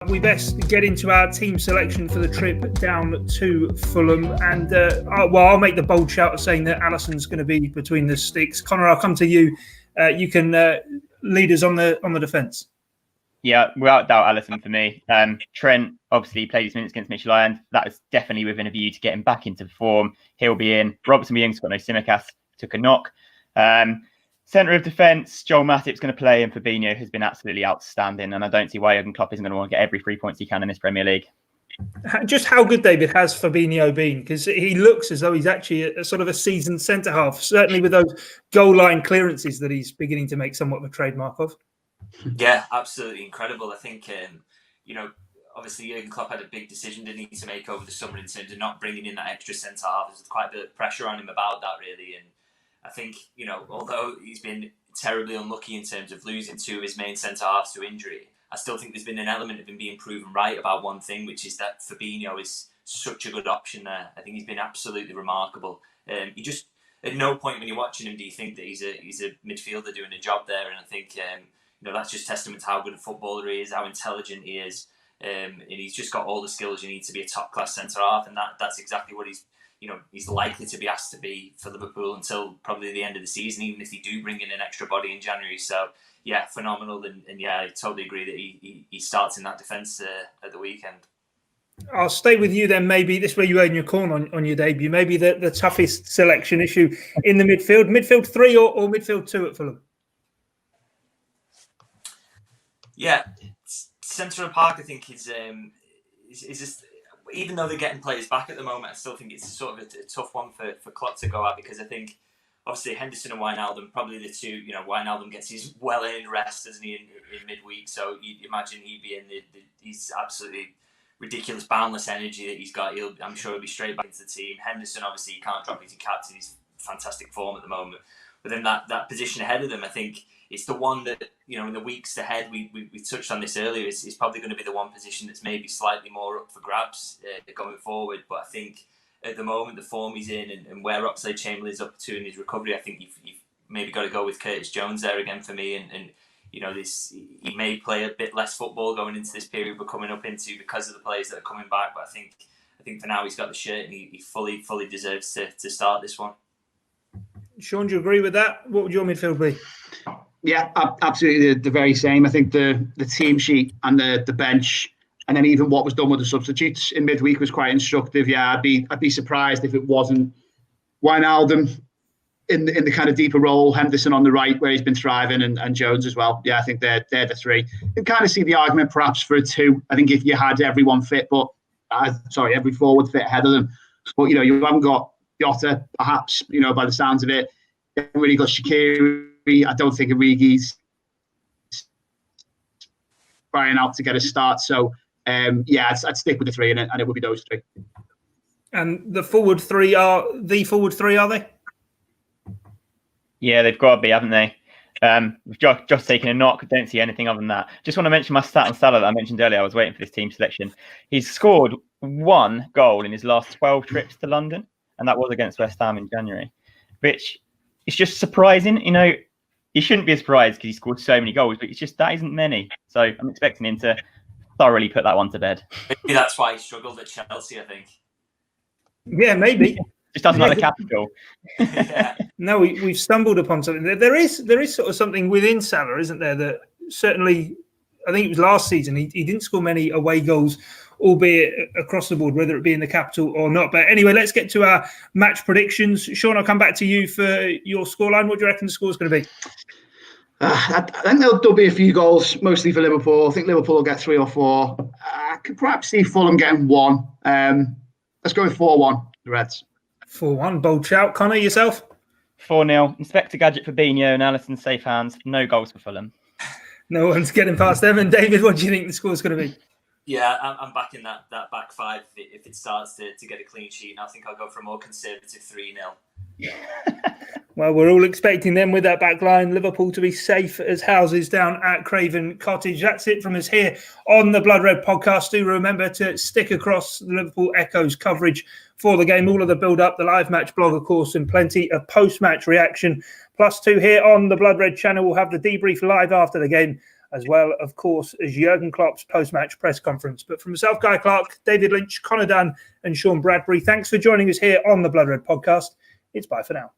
We best get into our team selection for the trip down to Fulham. And, I'll make the bold shout of saying that Alisson's going to be between the sticks. Connor, I'll come to you. You can lead us on the defence. Yeah, without doubt, Alisson for me. Trent obviously played his minutes against Midtjylland. That is definitely within a view to get him back into form. He'll be in. Robertson Young's got no Simicast, took a knock. Centre of defence, Joel Matip's going to play, and Fabinho has been absolutely outstanding. And I don't see why Jurgen Klopp isn't going to want to get every 3 points he can in this Premier League. Just how good, David, has Fabinho been? Because he looks as though he's actually a sort of a seasoned centre half, certainly with those goal line clearances that he's beginning to make somewhat of a trademark of. Yeah, absolutely incredible. I think, obviously Jurgen Klopp had a big decision to make over the summer in terms of not bringing in that extra centre half. There's quite a bit of pressure on him about that, really. And I think, although he's been terribly unlucky in terms of losing two of his main centre halves to injury, I still think there's been an element of him being proven right about one thing, which is that Fabinho is such a good option there. I think he's been absolutely remarkable. You just, at no point when you're watching him do you think that he's a midfielder doing a job there. And I think that's just testament to how good a footballer he is, how intelligent he is, and he's just got all the skills you need to be a top class centre half, and that's exactly what he's likely to be asked to be for Liverpool until probably the end of the season, even if they do bring in an extra body in January. So yeah, phenomenal, and yeah, I totally agree that he starts in that defence at the weekend. I'll stay with you then. Maybe this is where you earn your corn on your debut. Maybe the toughest selection issue in the midfield 3 or midfield 2 at Fulham. Yeah, centre of park I think is just, even though they're getting players back at the moment, I still think it's sort of a tough one for Klopp to go at, because I think obviously Henderson and Wijnaldum, probably the two. Wijnaldum gets his well-earned rest, doesn't he, in midweek? So you'd imagine he'd be in he's absolutely ridiculous, boundless energy that he's got. I'm sure he'll be straight back into the team. Henderson, obviously, you can't drop his captain. He's fantastic form at the moment. But then that position ahead of them, I think it's the one that, in the weeks ahead, we touched on this earlier, is probably going to be the one position that's maybe slightly more up for grabs going forward. But I think at the moment, the form he's in and where Oxlade-Chamberlain is up to in his recovery, I think you've maybe got to go with Curtis Jones there again for me. And he may play a bit less football going into this period we're coming up into because of the players that are coming back. But I think for now he's got the shirt and he fully deserves to start this one. Sean, do you agree with that? What would your midfield be? Yeah, absolutely the very same. I think the team sheet and the bench, and then even what was done with the substitutes in midweek was quite instructive. Yeah, I'd be surprised if it wasn't Wijnaldum in the kind of deeper role, Henderson on the right where he's been thriving, and Jones as well. Yeah, I think they're the three. You can kind of see the argument perhaps for a 2. I think if you had everyone fit, every forward fit ahead of them. But you haven't got Jota, perhaps, by the sounds of it. You haven't really got Shaqiri. I don't think Origi's trying out to get a start. So, I'd stick with the 3, and it would be those 3. And the forward 3 are they? Yeah, they've got to be, haven't they? We've just taken a knock. Don't see anything other than that. Just want to mention my stat on Salah that I mentioned earlier. I was waiting for this team selection. He's scored 1 goal in his last 12 trips to London, and that was against West Ham in January, which is just surprising. He shouldn't be surprised because he scored so many goals, but it's just that isn't many. So I'm expecting him to thoroughly put that one to bed. Maybe that's why he struggled at Chelsea, I think. Yeah, maybe. Just doesn't like the capital. Yeah. No, we've stumbled upon something. There is sort of something within Salah, isn't there? That certainly, I think it was last season, he didn't score many away goals, albeit across the board, whether it be in the capital or not. But anyway, let's get to our match predictions. Sean, I'll come back to you for your scoreline. What do you reckon the score's going to be? I think there'll be a few goals, mostly for Liverpool. I think Liverpool will get 3 or 4. I could perhaps see Fulham getting 1. Let's go with 4-1, the Reds. 4-1, bold shout. Connor, yourself? 4-0. Inspector Gadget for Fabinho and Alisson safe hands. No goals for Fulham. No one's getting past them. And David, what do you think the score's going to be? Yeah, I'm backing that back 5 if it starts to get a clean sheet. And I think I'll go for a more conservative 3-0. Well, we're all expecting them with that back line, Liverpool to be safe as houses down at Craven Cottage. That's it from us here on the Blood Red podcast. Do remember to stick across the Liverpool Echoes coverage for the game, all of the build-up, the live match blog, of course, and plenty of post-match reaction. +2 here on the Blood Red channel. We'll have the debrief live after the game as well, of course, as Jurgen Klopp's post-match press conference. But from myself, Guy Clark, David Lynch, Connor Dunn and Sean Bradbury, thanks for joining us here on the Blood Red podcast. It's bye for now.